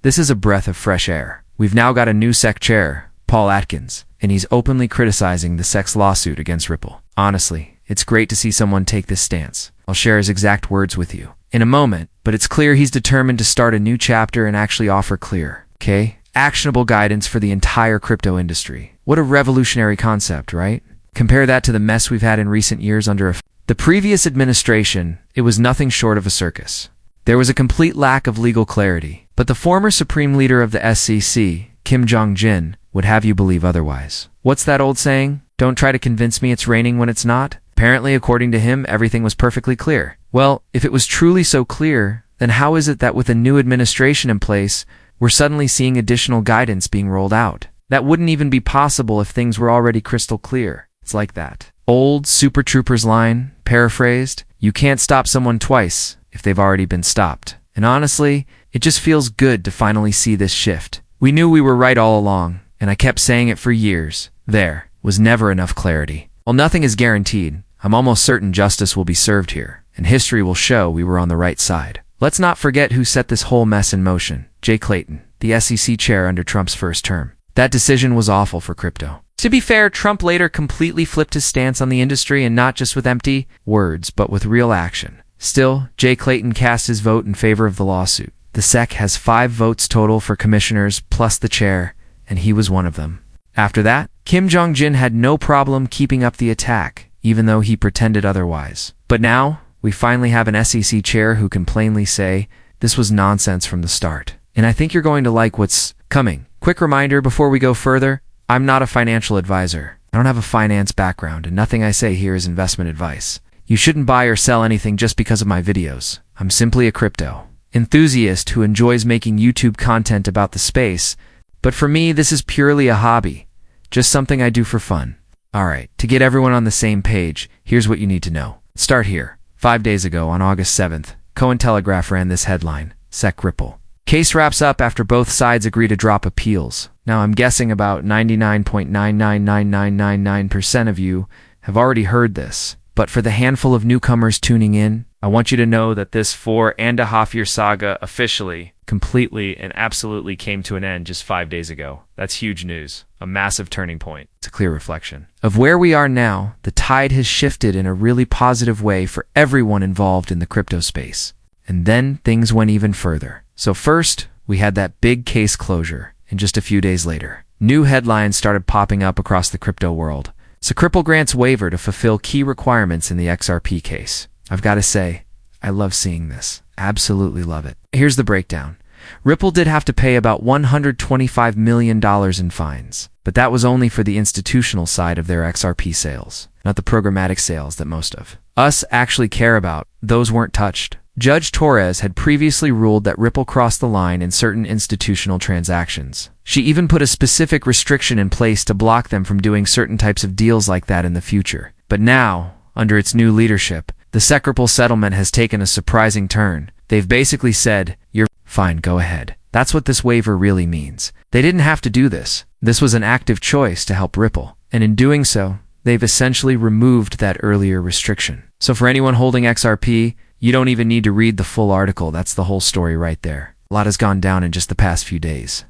This is a breath of fresh air. We've now got a new SEC chair, Paul Atkins, and he's openly criticizing the SEC's lawsuit against Ripple. Honestly, it's great to see someone take this stance. I'll share his exact words with you in a moment, but it's clear he's determined to start a new chapter and actually offer clear, actionable guidance for the entire crypto industry. What a revolutionary concept, right? Compare that to the mess we've had in recent years under the previous administration. It was nothing short of a circus. There was a complete lack of legal clarity, but the former supreme leader of the SEC, Kim Jong-un, would have you believe otherwise. What's that old saying? Don't try to convince me it's raining when it's not? Apparently, according to him, everything was perfectly clear. Well, if it was truly so clear, then how is it that with a new administration in place, we're suddenly seeing additional guidance being rolled out? That wouldn't even be possible if things were already crystal clear. It's like that old Super Troopers line, paraphrased, you can't stop someone twice if they've already been stopped. And honestly, it just feels good to finally see this shift. We knew we were right all along, and I kept saying it for years. There was never enough clarity. While nothing is guaranteed, I'm almost certain justice will be served here, and history will show we were on the right side. Let's not forget who set this whole mess in motion. Jay Clayton, the SEC chair under Trump's first term. That decision was awful for crypto. To be fair, Trump later completely flipped his stance on the industry, and not just with empty words, but with real action. Still, Jay Clayton cast his vote in favor of the lawsuit. The SEC has 5 votes total for commissioners plus the chair, and he was one of them. After that, Kim Jong-un had no problem keeping up the attack, even though he pretended otherwise. But now, we finally have an SEC chair who can plainly say, this was nonsense from the start. And I think you're going to like what's coming. Quick reminder before we go further, I'm not a financial advisor. I don't have a finance background, and nothing I say here is investment advice. You shouldn't buy or sell anything just because of my videos. I'm simply a crypto enthusiast who enjoys making YouTube content about the space, but for me, this is purely a hobby, just something I do for fun. Alright, to get everyone on the same page, here's what you need to know. Start here. 5 days ago, on August 7th, Cointelegraph ran this headline, SEC Ripple. Case wraps up after both sides agree to drop appeals. Now, I'm guessing about 99.999999% of you have already heard this, but for the handful of newcomers tuning in, I want you to know that this 4.5-year saga officially, completely, and absolutely came to an end just 5 days ago. That's huge news. A massive turning point. It's a clear reflection of where we are now. The tide has shifted in a really positive way for everyone involved in the crypto space. And then things went even further. So first, we had that big case closure, and just a few days later, new headlines started popping up across the crypto world. So Ripple grants waiver to fulfill key requirements in the XRP case. I've got to say, I love seeing this. Absolutely love it. Here's the breakdown. Ripple did have to pay about $125 million in fines, but that was only for the institutional side of their XRP sales, not the programmatic sales that most of us actually care about. Those weren't touched. Judge Torres had previously ruled that Ripple crossed the line in certain institutional transactions. She even put a specific restriction in place to block them from doing certain types of deals like that in the future. But now, under its new leadership, the SEC Ripple settlement has taken a surprising turn. They've basically said, you're fine, go ahead. That's what this waiver really means. They didn't have to do this. This was an active choice to help Ripple. And in doing so, they've essentially removed that earlier restriction. So for anyone holding XRP, you don't even need to read the full article. That's the whole story right there. A lot has gone down in just the past few days.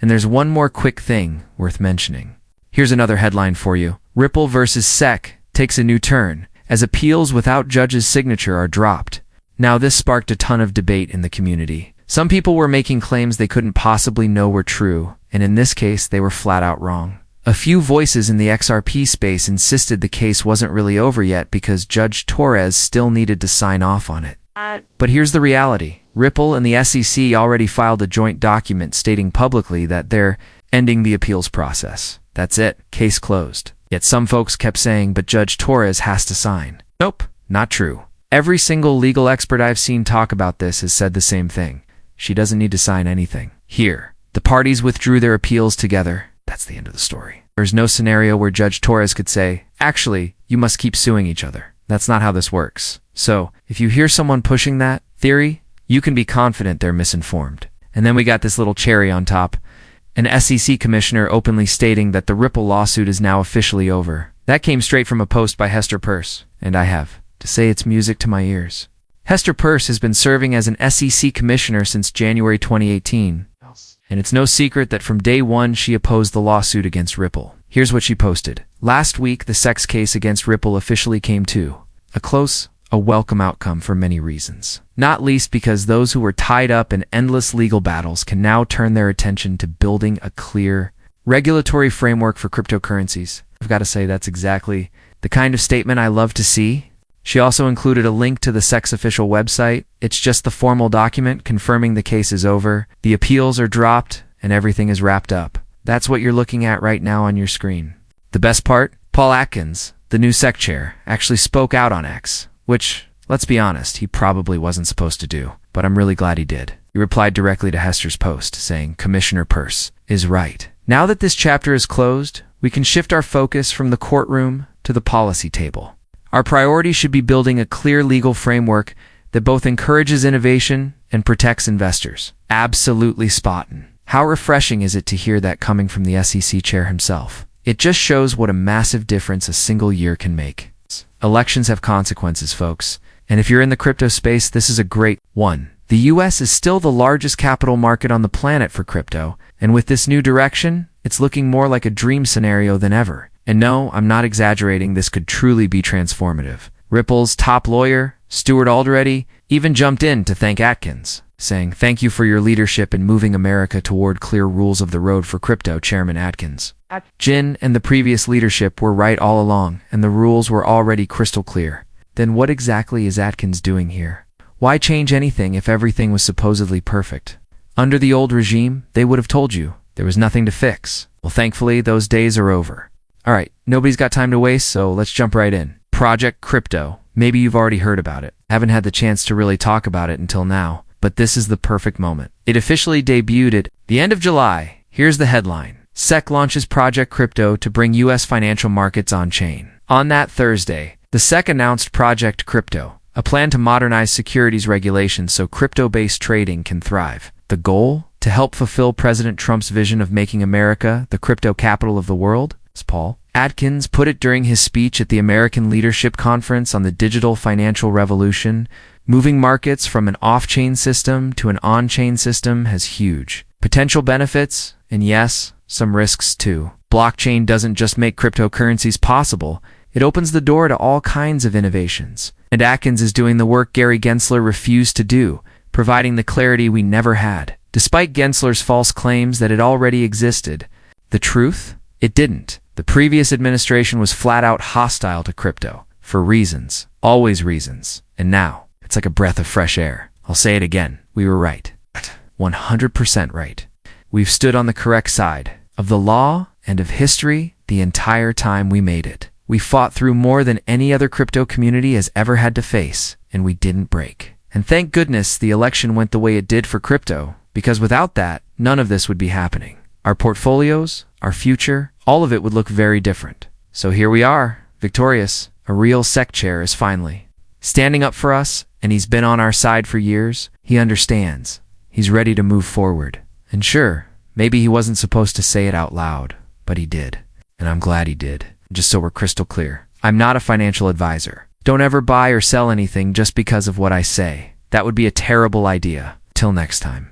And there's one more quick thing worth mentioning. Here's another headline for you. Ripple versus SEC takes a new turn as appeals without judge's signature are dropped. Now, this sparked a ton of debate in the community. Some people were making claims they couldn't possibly know were true, and in this case, they were flat out wrong. A few voices in the XRP space insisted the case wasn't really over yet because Judge Torres still needed to sign off on it. But here's the reality. Ripple and the SEC already filed a joint document stating publicly that they're ending the appeals process. That's it. Case closed. Yet some folks kept saying, but Judge Torres has to sign. Nope, not true. Every single legal expert I've seen talk about this has said the same thing. She doesn't need to sign anything. Here, the parties withdrew their appeals together. That's the end of the story. There's no scenario where Judge Torres could say, actually, you must keep suing each other. That's not how this works. So, if you hear someone pushing that theory, you can be confident they're misinformed. And then we got this little cherry on top. An SEC commissioner openly stating that the Ripple lawsuit is now officially over. That came straight from a post by Hester Peirce, and I have to say it's music to my ears. Hester Peirce has been serving as an SEC commissioner since January 2018. And it's no secret that from day one she opposed the lawsuit against Ripple. Here's what she posted. Last week, the sex case against Ripple officially came to a welcome outcome for many reasons. Not least because those who were tied up in endless legal battles can now turn their attention to building a clear regulatory framework for cryptocurrencies. I've got to say that's exactly the kind of statement I love to see. She also included a link to the SEC's official website. It's just the formal document confirming the case is over, the appeals are dropped, and everything is wrapped up. That's what you're looking at right now on your screen. The best part? Paul Atkins, the new SEC chair, actually spoke out on X, which, let's be honest, he probably wasn't supposed to do, but I'm really glad he did. He replied directly to Hester's post, saying, "Commissioner Peirce is right. Now that this chapter is closed, we can shift our focus from the courtroom to the policy table. Our priority should be building a clear legal framework that both encourages innovation and protects investors." Absolutely spot on. How refreshing is it to hear that coming from the SEC chair himself? It just shows what a massive difference a single year can make. Elections have consequences, folks. And if you're in the crypto space, this is a great one. The US is still the largest capital market on the planet for crypto, and with this new direction, it's looking more like a dream scenario than ever. And no, I'm not exaggerating, this could truly be transformative. Ripple's top lawyer, Stuart Alderete, even jumped in to thank Atkins, saying, "Thank you for your leadership in moving America toward clear rules of the road for crypto, Chairman Atkins. Jin and the previous leadership were right all along, and the rules were already crystal clear. Then what exactly is Atkins doing here? Why change anything if everything was supposedly perfect? Under the old regime, they would have told you there was nothing to fix. Well, thankfully, those days are over. All right, nobody's got time to waste, so let's jump right in. Project Crypto. Maybe you've already heard about it. I haven't had the chance to really talk about it until now, but this is the perfect moment. It officially debuted at the end of July. Here's the headline. SEC launches Project Crypto to bring U.S. financial markets on-chain. On that Thursday, the SEC announced Project Crypto, a plan to modernize securities regulations so crypto-based trading can thrive. The goal? To help fulfill President Trump's vision of making America the crypto capital of the world, as Paul Atkins put it during his speech at the American Leadership Conference on the Digital Financial Revolution. Moving markets from an off-chain system to an on-chain system has huge potential benefits, and yes, some risks too. Blockchain doesn't just make cryptocurrencies possible, it opens the door to all kinds of innovations. And Atkins is doing the work Gary Gensler refused to do, providing the clarity we never had. Despite Gensler's false claims that it already existed, the truth? It didn't. The previous administration was flat out hostile to crypto, for reasons, always reasons. And now, it's like a breath of fresh air. I'll say it again, we were right. 100% right. We've stood on the correct side of the law and of history the entire time we made it. We fought through more than any other crypto community has ever had to face, and we didn't break. And thank goodness the election went the way it did for crypto, because without that, none of this would be happening. Our portfolios, our future, all of it would look very different. So here we are, victorious. A real SEC chair is finally standing up for us, and he's been on our side for years. He understands. He's ready to move forward. And sure, maybe he wasn't supposed to say it out loud, but he did. And I'm glad he did. Just so we're crystal clear, I'm not a financial advisor. Don't ever buy or sell anything just because of what I say. That would be a terrible idea. Till next time.